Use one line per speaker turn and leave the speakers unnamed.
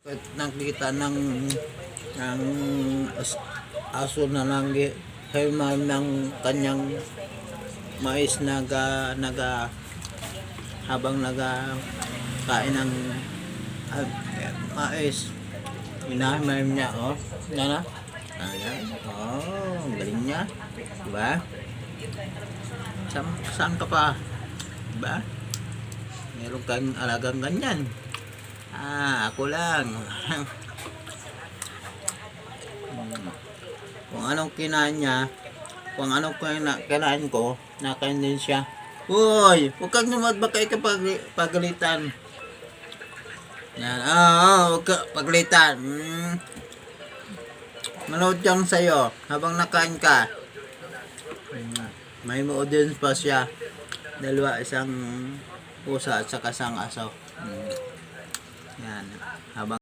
Nakikita ng aso na himam ng kanyang mais habang kain ng mais. Hinahimay niya, oh. Yan. Oh, ang galing niya. Diba? Saan ka pa? Diba? Meron kang alagang ganyan. Ako lang. Kung anong kinain niya, kung anong kinain ko, nakain din siya. Uy, huwag kang baka pagalitan. Yan, huwag ka pagalitan. Manood lang sa'yo habang nakain ka. May audience pa siya. Dalawa, isang pusa at saka isang aso. Yan, habang